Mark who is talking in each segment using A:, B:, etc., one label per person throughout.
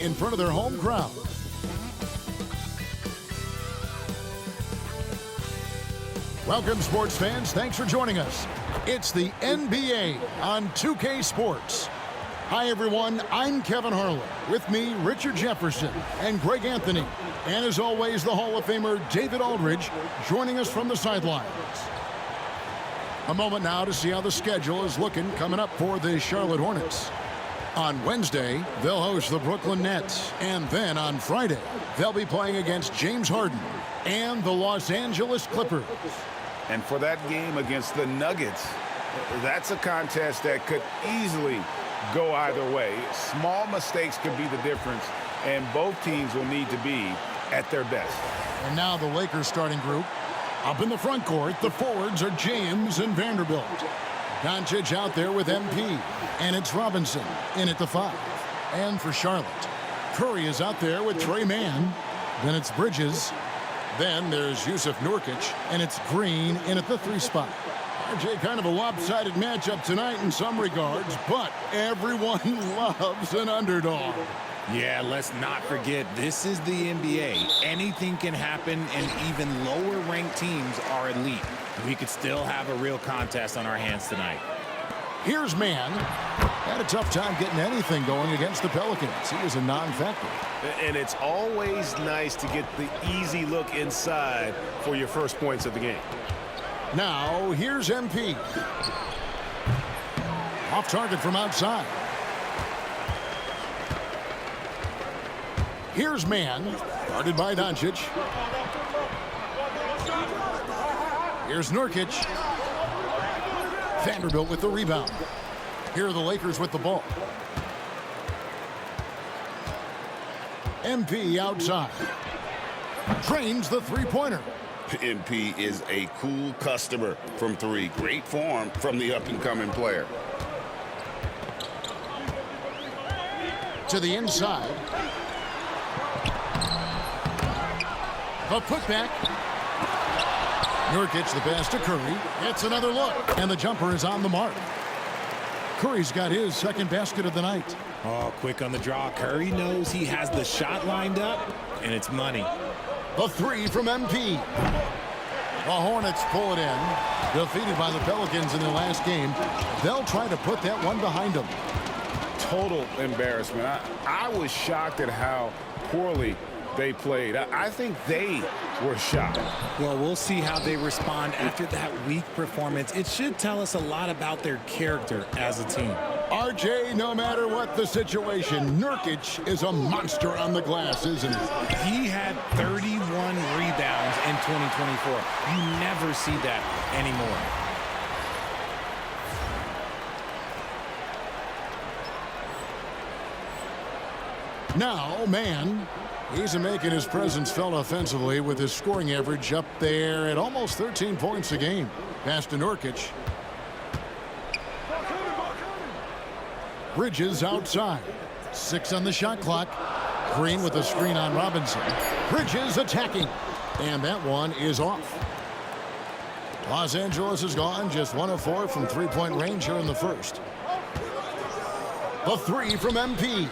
A: in front of their home crowd. Welcome, sports fans. Thanks for joining us. It's the NBA on 2K Sports. Hi, everyone. I'm Kevin Harlan. With me, Richard Jefferson and Greg Anthony. And as always, the Hall of Famer David Aldridge joining us from the sidelines. A moment now to see how the schedule is looking coming up for the Charlotte Hornets. On Wednesday, they'll host the Brooklyn Nets. And then on Friday, they'll be playing against James Harden and the Los Angeles Clippers.
B: And for that game against the Nuggets, that's a contest that could easily go either way. Small mistakes could be the difference, and both teams will need to be at their best.
A: And now the Lakers starting group. Up in the front court, the forwards are James and Vanderbilt. Doncic out there with MP, and it's Robinson in at the 5. And for Charlotte, Curry is out there with Trey Mann. Then it's Bridges. Then there's Yusuf Nurkic, and it's Green in at the 3 spot. RJ, kind of a lopsided matchup tonight in some regards, but everyone loves an underdog.
C: Yeah, let's not forget, this is the NBA. Anything can happen, and even lower-ranked teams are elite. We could still have a real contest on our hands tonight.
A: Here's Mann. Had a tough time getting anything going against the Pelicans. He was a non-factor.
D: And it's always nice to get the easy look inside for your first points of the game.
A: Now, here's MP. Off target from outside. Here's Mann, guarded by Doncic. Here's Nurkic. Vanderbilt with the rebound. Here are the Lakers with the ball. MP outside. Drains the three-pointer.
E: MP is a cool customer from 3. Great form from the up-and-coming player.
A: To the inside. A putback. Nurkic the pass to Curry. Gets another look. And the jumper is on the mark. Curry's got his second basket of the night.
C: Oh, quick on the draw. Curry knows he has the shot lined up, and it's money.
A: The 3 from MP. The Hornets pull it in. Defeated by the Pelicans in their last game. They'll try to put that one behind them.
B: Total embarrassment. I was shocked at how poorly they played. I think they were shocked.
C: Well, we'll see how they respond after that weak performance. It should tell us a lot about their character as a team.
A: RJ, no matter what the situation, Nurkic is a monster on the glass, isn't he?
C: He had 31 rebounds in 2024. You never see that anymore.
A: Now, Mann. He's making his presence felt offensively with his scoring average up there at almost 13 points a game. Pass to Nurkic. Bridges outside. 6 on the shot clock. Green with a screen on Robinson. Bridges attacking. And that one is off. Los Angeles is gone just 1 of 4 from three-point range here in the first. The 3 from MP.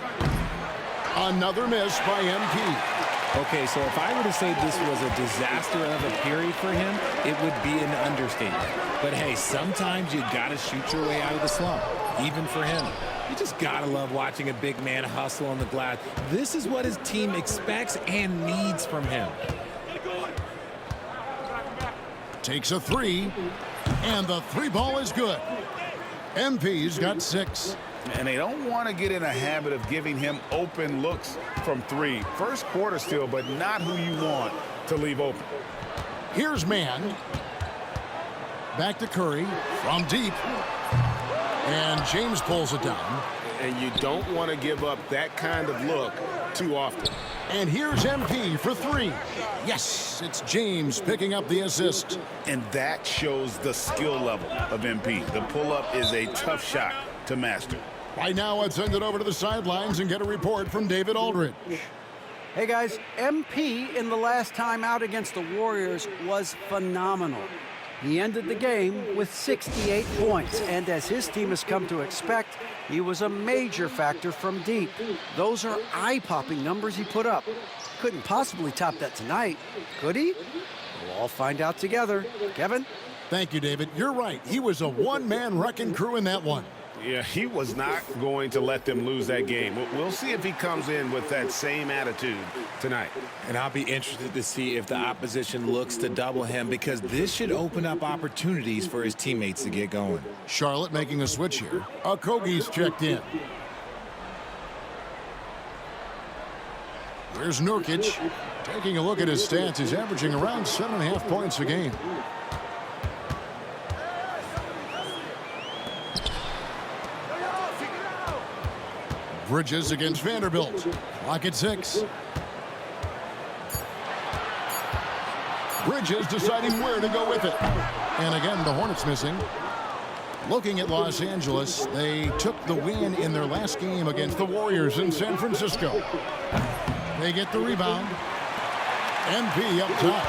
A: Another miss by MP.
C: Okay, so if I were to say this was a disaster of a period for him, it would be an understatement. But hey, sometimes you got to shoot your way out of the slump, even for him. You just got to love watching a big man hustle on the glass. This is what his team expects and needs from him.
A: Takes a 3, and the 3 ball is good. MP's got 6.
B: And they don't want to get in a habit of giving him open looks from 3. First quarter still, but not who you want to leave open.
A: Here's Mann. Back to Curry from deep. And James pulls it down.
D: And you don't want to give up that kind of look too often.
A: And here's MP for 3. Yes, it's James picking up the assist.
E: And that shows the skill level of MP. The pull-up is a tough shot to master.
A: Right now, let's send it over to the sidelines and get a report from David Aldridge.
F: Hey, guys, MP in the last time out against the Warriors was phenomenal. He ended the game with 68 points, and as his team has come to expect, he was a major factor from deep. Those are eye-popping numbers he put up. Couldn't possibly top that tonight, could he? We'll all find out together. Kevin?
A: Thank you, David. You're right. He was a one-man wrecking crew in that one.
D: Yeah, he was not going to let them lose that game. We'll see if he comes in with that same attitude tonight.
C: And I'll be interested to see if the opposition looks to double him, because this should open up opportunities for his teammates to get going.
A: Charlotte making a switch here. Okogie's checked in. Here's Nurkic. Taking a look at his stats, he's averaging around 7.5 points a game. Bridges against Vanderbilt. Clock at 6. Bridges deciding where to go with it. And again, the Hornets missing. Looking at Los Angeles, they took the win in their last game against the Warriors in San Francisco. They get the rebound. MP up top.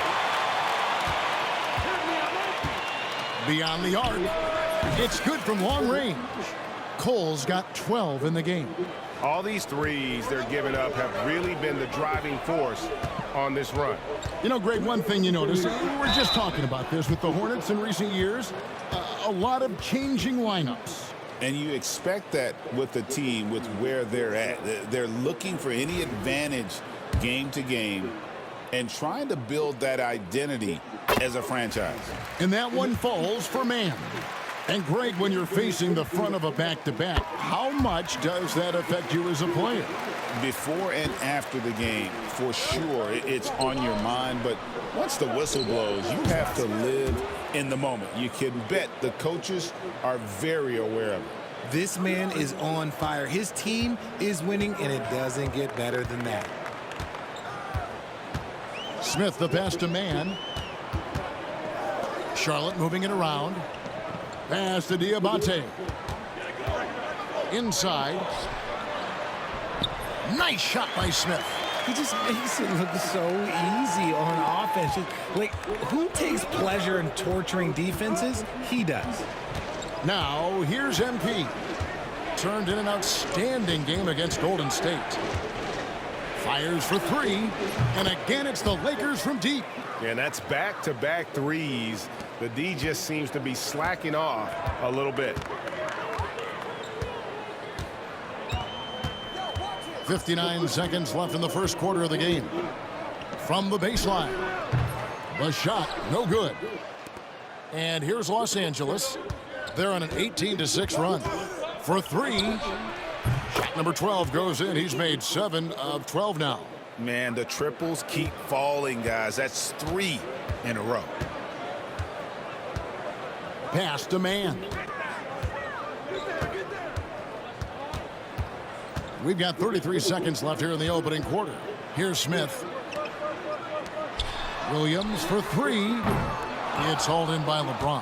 A: Beyond the arc. It's good from long range. Cole's got 12 in the game.
D: All these threes they're giving up have really been the driving force on this run.
A: You know, Greg, one thing you notice, we were just talking about this with the Hornets in recent years, a lot of changing lineups.
B: And you expect that with the team, with where they're at. They're looking for any advantage game to game and trying to build that identity as a franchise.
A: And that one falls for man. And Greg, when you're facing the front of a back-to-back, how much does that affect you as a player?
B: Before and after the game, for sure, it's on your mind. But once the whistle blows, you have to live in the moment. You can bet the coaches are very aware of it.
C: This man is on fire. His team is winning, and it doesn't get better than that.
A: Smith, the pass to man. Charlotte moving it around. Pass to Diabate. Inside. Nice shot by Smith.
C: He just makes it look so easy on offense. Like, who takes pleasure in torturing defenses? He does.
A: Now, here's MP. Turned in an outstanding game against Golden State. Fires for 3. And again, it's the Lakers from deep.
D: And that's back-to-back threes. The D just seems to be slacking off a little bit.
A: 59 seconds left in the first quarter of the game. From the baseline. The shot, no good. And here's Los Angeles. They're on an 18-6 run. For 3. Shot number 12 goes in. He's made 7 of 12 now.
B: Man, the triples keep falling, guys. That's 3 in a row.
A: Pass to man. We've got 33 seconds left here in the opening quarter. Here's Smith. Williams for 3. It's hauled in by LeBron.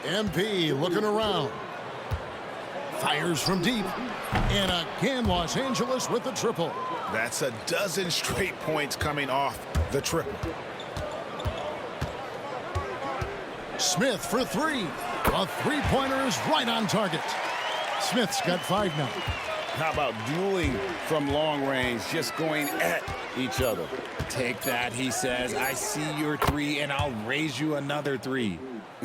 A: MP looking around. Fires from deep. And again, Los Angeles with the triple.
D: That's a dozen straight points coming off the triple.
A: Smith for 3. A three-pointer is right on target. Smith's got 5 now.
B: How about dueling from long range, just going at each other?
C: Take that, he says. I see your 3, and I'll raise you another 3.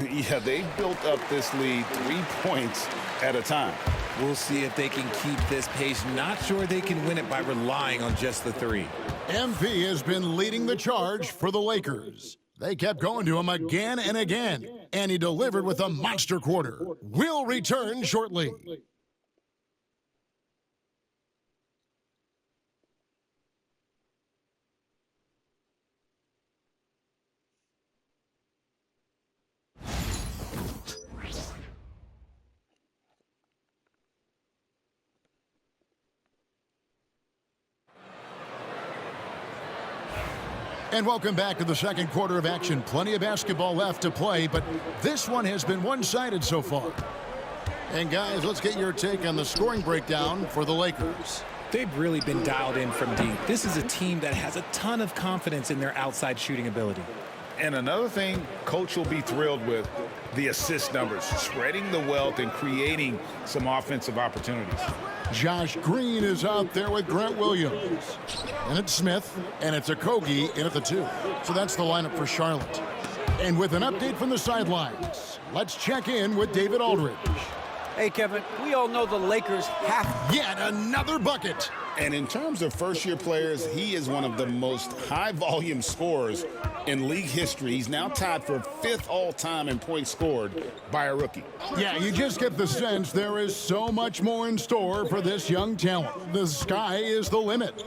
B: Yeah, they built up this lead 3 points at a time.
C: We'll see if they can keep this pace. Not sure they can win it by relying on just the 3.
A: MP has been leading the charge for the Lakers. They kept going to him again and again, and he delivered with a monster quarter. We'll return shortly. And welcome back to the second quarter of action. Plenty of basketball left to play, but this one has been one-sided so far. And guys, let's get your take on the scoring breakdown for the Lakers.
C: They've really been dialed in from deep. This is a team that has a ton of confidence in their outside shooting ability.
B: And another thing Coach will be thrilled with, the assist numbers, spreading the wealth and creating some offensive opportunities.
A: Josh Green is out there with Grant Williams. And it's Smith, and it's Okogie in at the 2. So that's the lineup for Charlotte. And with an update from the sidelines, let's check in with David Aldridge.
F: Hey, Kevin, we all know the Lakers have
A: Yet another bucket.
E: And in terms of first-year players, he is one of the most high-volume scorers in league history. He's now tied for 5th all-time in points scored by a rookie.
A: Yeah, you just get the sense there is so much more in store for this young talent. The sky is the limit.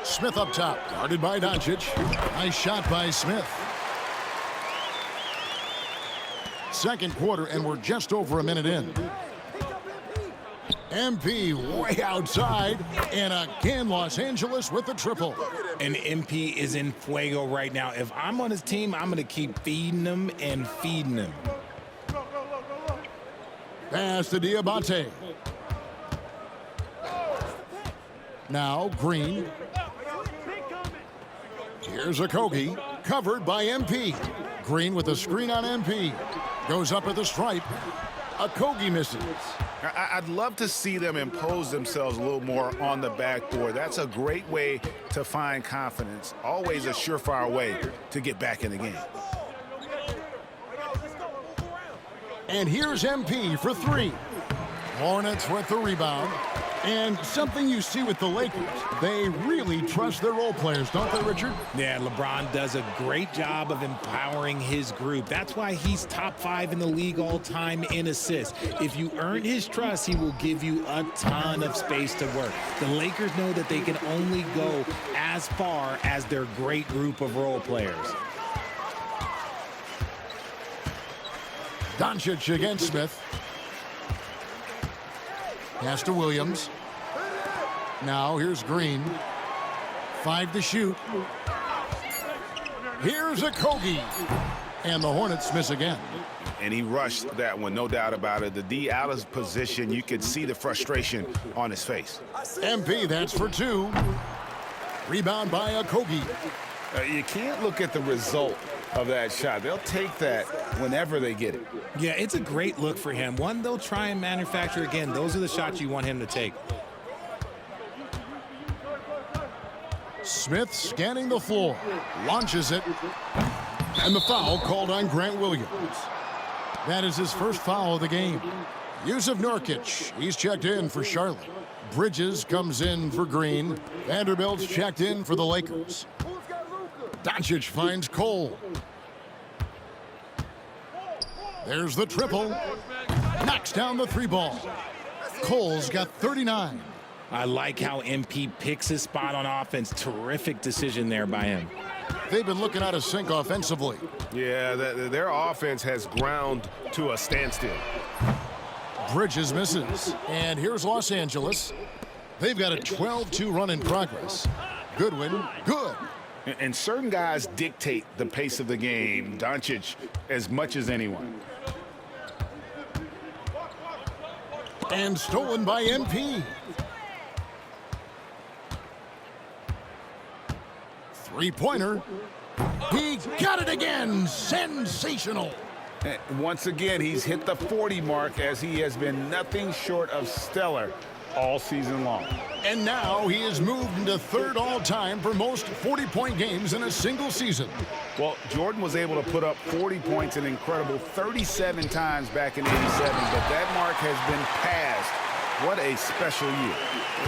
A: Smith up top, guarded by Doncic. Nice shot by Smith. Second quarter, and we're just over a minute in. MP way outside, and again Los Angeles with the triple.
C: And MP is in fuego right now. If I'm on his team, I'm going to keep feeding him and feeding him.
A: Pass to Diabate. Now Green. Here's Okogie, covered by MP. Green with a screen on MP. Goes up at the stripe. Okogie misses.
B: I'd love to see them impose themselves a little more on the backboard. That's a great way to find confidence. Always a surefire way to get back in the game.
A: And here's MP for 3. Hornets with the rebound. And something you see with the Lakers, they really trust their role players, don't they, Richard?
C: Yeah, LeBron does a great job of empowering his group. That's why he's top 5 in the league all time in assists. If you earn his trust, he will give you a ton of space to work. The Lakers know that they can only go as far as their great group of role players.
A: Doncic against Smith. Pass to Williams. Now here's Green. 5 to shoot. Here's Okogie. And the Hornets miss again.
B: And he rushed that one, no doubt about it. The D out of position, you could see the frustration on his face.
A: MP, that's for 2. Rebound by Okogie.
B: You can't look at the result of that shot. They'll take that whenever they get it.
C: Yeah, it's a great look for him. One they'll try and manufacture again. Those are the shots you want him to take.
A: Smith scanning the floor. Launches it. And the foul called on Grant Williams. That is his first foul of the game. Yusuf Nurkic, he's checked in for Charlotte. Bridges comes in for Green. Vanderbilt's checked in for the Lakers. Doncic finds Cole. There's the triple. Knocks down the 3 ball. Cole's got 39.
C: I like how MP picks his spot on offense. Terrific decision there by him.
A: They've been looking out of sync offensively.
D: Yeah, their offense has ground to a standstill.
A: Bridges misses. And here's Los Angeles. They've got a 12-2 run in progress. Goodwin, good.
B: And certain guys dictate the pace of the game. Doncic as much as anyone.
A: And stolen by MP. 3-pointer. He got it again. Sensational.
B: Once again, he's hit the 40 mark as he has been nothing short of stellar all season long.
A: And now he has moved into 3rd all-time for most 40-point games in a single season.
B: Well, Jordan was able to put up 40 points an incredible 37 times back in '87, but that mark has been passed. What a special year.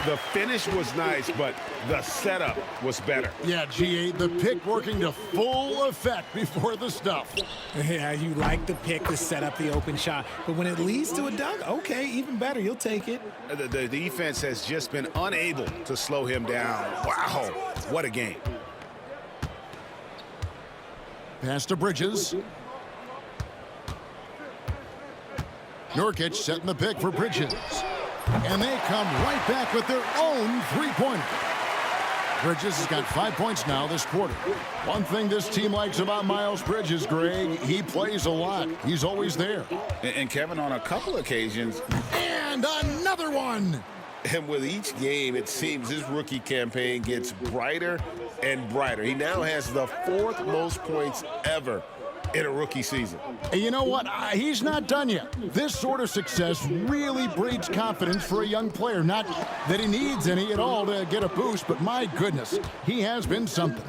B: The finish was nice, but the setup was better.
A: Yeah, GA, the pick working to full effect before the stuff.
C: Yeah, you like the pick to set up the open shot, but when it leads to a dunk, okay, even better, you'll take it.
B: The defense has just been unable to slow him down. Wow, what a game.
A: Pass to Bridges. Nurkic setting the pick for Bridges. And they come right back with their own 3-pointer. Bridges has got 5 points now this quarter. One thing this team likes about Miles Bridges, Greg, he plays a lot. He's always there.
E: And Kevin, on a couple occasions.
A: And another one.
E: And with each game, it seems his rookie campaign gets brighter and brighter. He now has the 4th most points ever in a rookie season.
A: And you know what? He's not done yet. This sort of success really breeds confidence for a young player. Not that he needs any at all to get a boost, but my goodness, he has been something.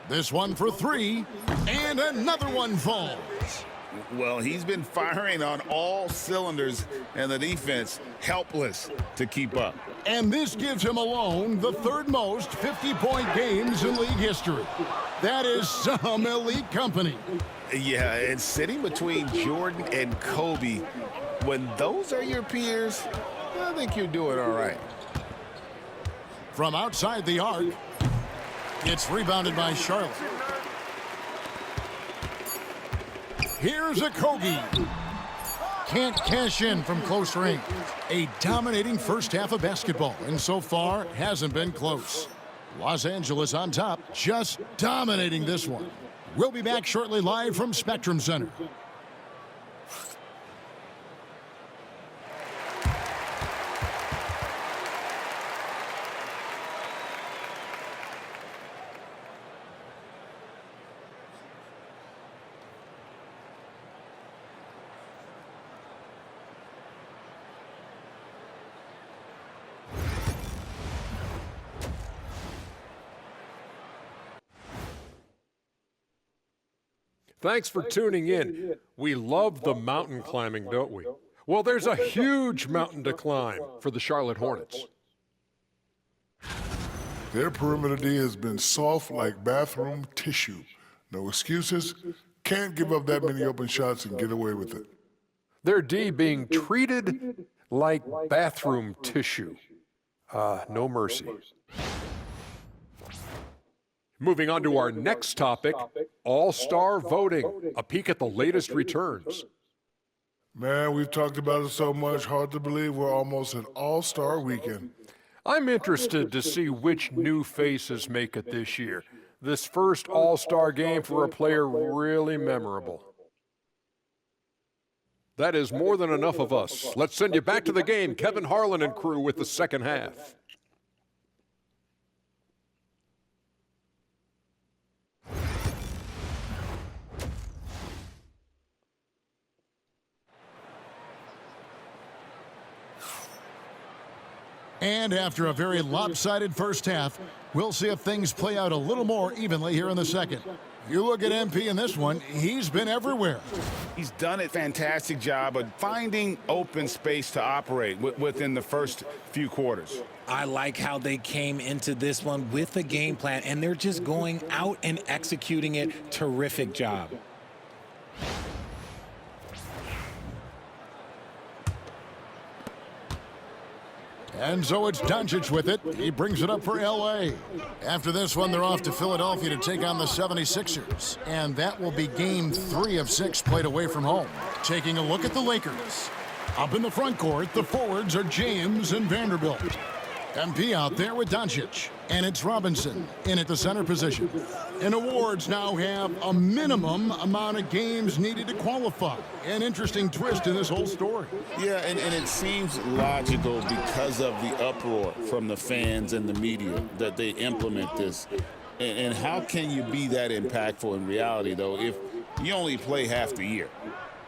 A: This one for 3, and another one falls.
E: Well, he's been firing on all cylinders, and the defense helpless to keep up.
A: And this gives him alone the 3rd most 50-point games in league history. That is some elite company.
E: Yeah, and sitting between Jordan and Kobe, when those are your peers, I think you're doing all right.
A: From outside the arc, it's rebounded by Charlotte. Here's a Kobe. Can't cash in from close range. A dominating first half of basketball, and so far hasn't been close. Los Angeles on top, just dominating this one. We'll be back shortly live from Spectrum Center.
G: Thanks for tuning in. We love the mountain climbing, don't we? Well, there's a huge mountain to climb for the Charlotte Hornets.
H: Their perimeter D has been soft like bathroom tissue. No excuses. Can't give up that many open shots and get away with it.
G: Their D being treated like bathroom tissue. No mercy. Moving on to our next topic, All-Star voting. A peek at the latest returns.
H: Man, we've talked about it so much, hard to believe we're almost at All-Star weekend.
G: I'm interested to see which new faces make it this year. This first All-Star game for a player really memorable. That is more than enough of us. Let's send you back to the game. Kevin Harlan and crew with the second half.
A: And after a very lopsided first half, we'll see if things play out a little more evenly here in the second. You look at MP in this one, he's been everywhere.
B: He's done a fantastic job of finding open space to operate within the first few quarters.
C: I like how they came into this one with a game plan, and they're just going out and executing it. Terrific job.
A: And so it's Doncic with it. He brings it up for L.A. After this one, they're off to Philadelphia to take on the 76ers. And that will be game 3 of 6 played away from home. Taking a look at the Lakers. Up in the front court, the forwards are James and Vanderbilt. MP out there with Doncic. And it's Robinson in at the center position. And awards now have a minimum amount of games needed to qualify. An interesting twist in this whole story.
E: Yeah, and it seems logical because of the uproar from the fans and the media that they implement this. And how can you be that impactful in reality, though, if you only play half the year?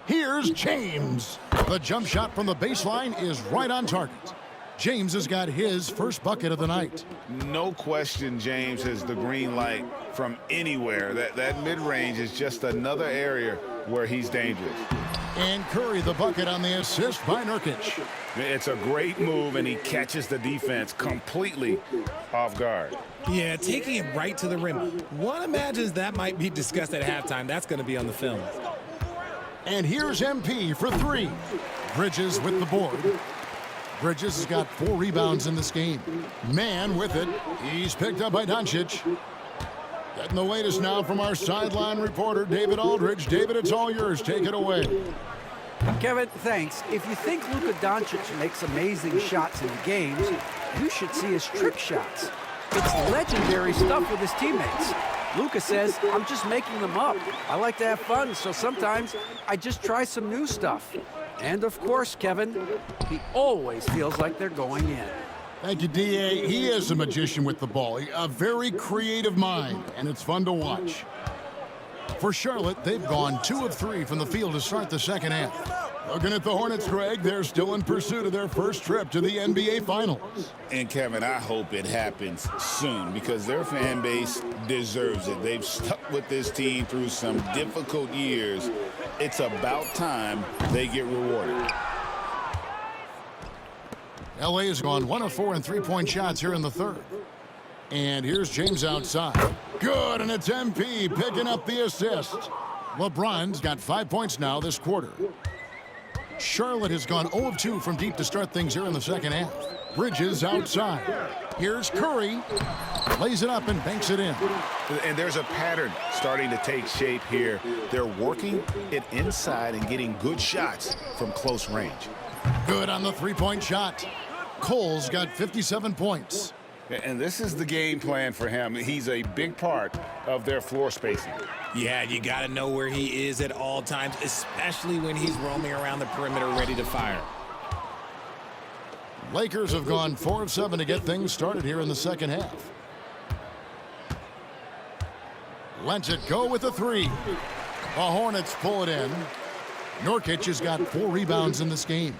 A: Here's James. The jump shot from the baseline is right on target. James has got his first bucket of the night.
B: No question James has the green light from anywhere. That mid-range is just another area where he's dangerous.
A: And Curry the bucket on the assist by Nurkic.
B: It's a great move, and he catches the defense completely off guard.
C: Yeah, taking it right to the rim. One imagines that might be discussed at halftime. That's going to be on the film.
A: And here's MP for 3. Bridges with the board. Bridges has got 4 rebounds in this game. Man with it. He's picked up by Doncic. Getting the latest now from our sideline reporter, David Aldridge. David, it's all yours. Take it away.
F: Kevin, thanks. If you think Luka Doncic makes amazing shots in games, you should see his trick shots. It's legendary stuff with his teammates. Luka says, I'm just making them up. I like to have fun, so sometimes I just try some new stuff. And of course, Kevin, he always feels like they're going in.
A: Thank you, D.A. He is a magician with the ball. A very creative mind, and it's fun to watch. For Charlotte, they've gone 2 of 3 from the field to start the second half. Looking at the Hornets, Greg, they're still in pursuit of their first trip to the NBA Finals.
E: And, Kevin, I hope it happens soon because their fan base deserves it. They've stuck with this team through some difficult years. It's about time they get rewarded.
A: L.A. has gone 1 of 4 in three-point shots here in the third. And here's James outside. Good, and it's MP picking up the assist. LeBron's got 5 points now this quarter. Charlotte has gone 0 of 2 from deep to start things here in the second half. Bridges outside. Here's Curry. Lays it up and banks it in.
B: And there's a pattern starting to take shape here. They're working it inside and getting good shots from close range.
A: Good on the three-point shot. Cole's got 57 points.
B: And this is the game plan for him. He's a big part of their floor spacing.
C: Yeah, you got to know where he is at all times, especially when he's roaming around the perimeter ready to fire.
A: Lakers have gone 4 of 7 to get things started here in the second half. Lets it go with a 3. The Hornets pull it in. Nurkic has got 4 rebounds in this game.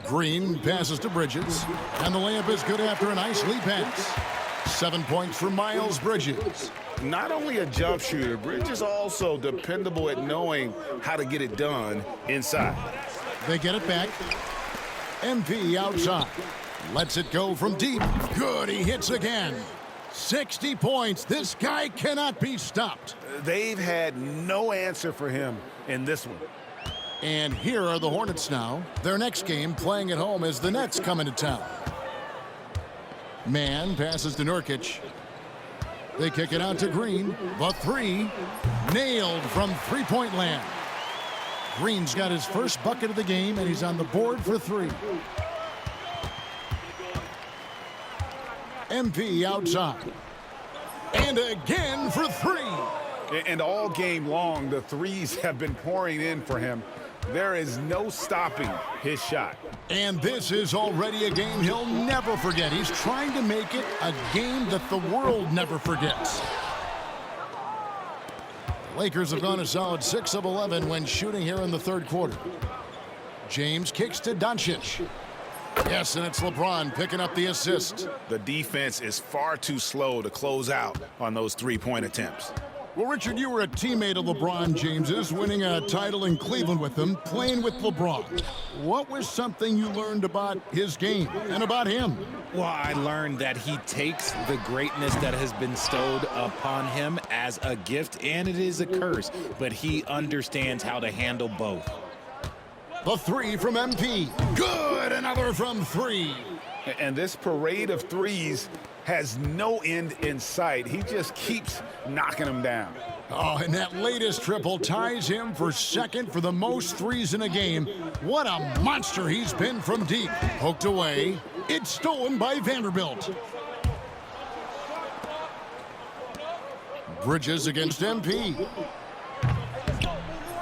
A: Green passes to Bridges, and the layup is good after a nice lead pass. 7 points for Miles Bridges.
B: Not only a jump shooter, Bridges also dependable at knowing how to get it done inside.
A: They get it back. MP outside. Lets it go from deep. Good, he hits again. 60 points. This guy cannot be stopped.
B: They've had no answer for him in this one.
A: And here are the Hornets now. Their next game playing at home as the Nets come into town. Man passes to Nurkic. They kick it out to Green. The 3 nailed from three-point land. Green's got his first bucket of the game, and he's on the board for 3. MP outside. And again for 3.
B: And all game long, the threes have been pouring in for him. There is no stopping his shot.
A: And this is already a game he'll never forget. He's trying to make it a game that the world never forgets. The Lakers have gone a solid 6 of 11 when shooting here in the third quarter. James kicks to Doncic. Yes, and it's LeBron picking up the assist.
B: The defense is far too slow to close out on those three-point attempts.
A: Well, Richard, you were a teammate of LeBron James's, winning a title in Cleveland with him, playing with LeBron. What was something you learned about his game and about him?
C: Well, I learned that he takes the greatness that has been bestowed upon him as a gift, and it is a curse, but he understands how to handle both.
A: The 3 from MP. Good, another from 3.
B: And this parade of threes has no end in sight. He just keeps knocking them down.
A: Oh, and that latest triple ties him for second for the most threes in a game. What a monster he's been from deep. Poked away. It's stolen by Vanderbilt. Bridges against MP.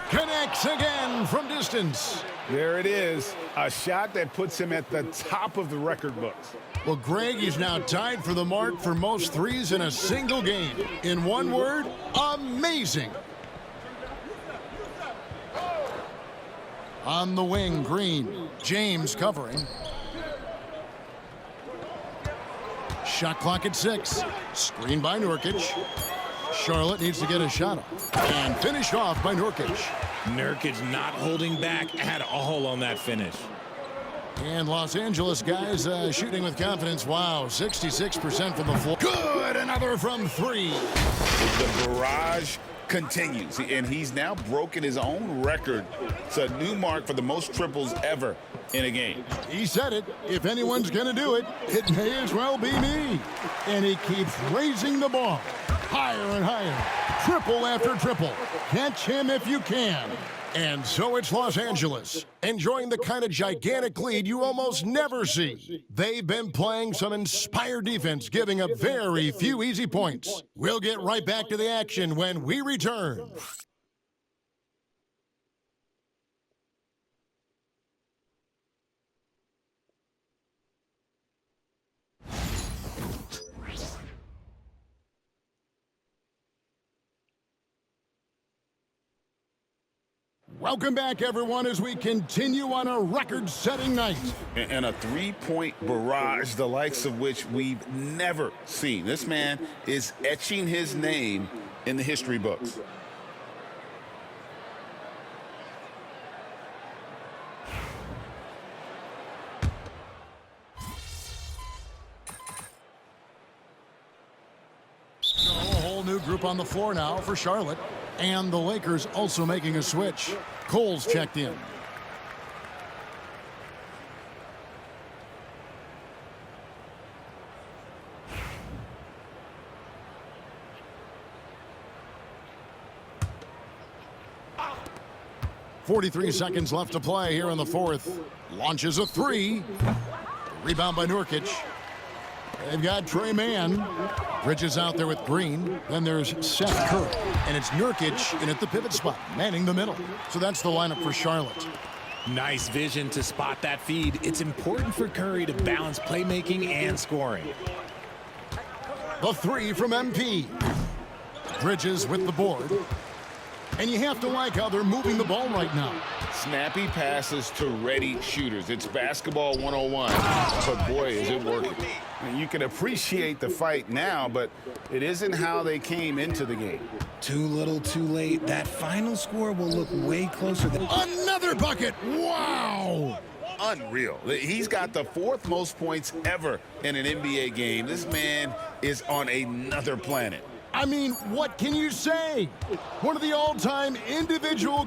A: Connects again from distance.
B: There it is. A shot that puts him at the top of the record books.
A: Well, Greg, he's now tied for the mark for most threes in a single game. In one word, amazing. On the wing, Green. James covering. Shot clock at 6. Screen by Nurkic. Charlotte needs to get a shot off. And finish off by Nurkic.
C: Nurkic not holding back at all on that finish.
A: And Los Angeles guys shooting with confidence. Wow, 66% from the floor. Good, another from 3.
E: The barrage continues, and he's now broken his own record. It's a new mark for the most triples ever in a game.
A: He said it. If anyone's going to do it, it may as well be me. And he keeps raising the ball. higher and higher. Triple after triple. Catch him if you can. And so it's Los Angeles, enjoying the kind of gigantic lead you almost never see. They've been playing some inspired defense, giving up very few easy points. We'll get right back to the action when we return. Welcome back, everyone, as we continue on a record-setting night.
E: And a three-point barrage, the likes of which we've never seen. This man is etching his name in the history books.
A: So a whole new group on the floor now for Charlotte. And the Lakers also making a switch. Cole's checked in. .43 seconds left to play here in the fourth. Launches a three. Rebound by Nurkic. They've got Trey Mann. Bridges out there with Green. Then there's Seth Curry. And it's Nurkic in at the pivot spot, manning the middle. So that's the lineup for Charlotte.
C: Nice vision to spot that feed. It's important for Curry to balance playmaking and scoring.
A: The three from MP. Bridges with the board. And you have to like how they're moving the ball right now.
E: Snappy passes to ready shooters. It's basketball 101, but boy, is it working.
B: And you can appreciate the fight now, but it isn't how they came into the game.
C: Too little, too late. That final score will look way closer than...
A: Another bucket! Wow!
E: Unreal. He's got the fourth most points ever in an NBA game. This man is on another planet.
A: I mean, what can you say? One of the all-time individual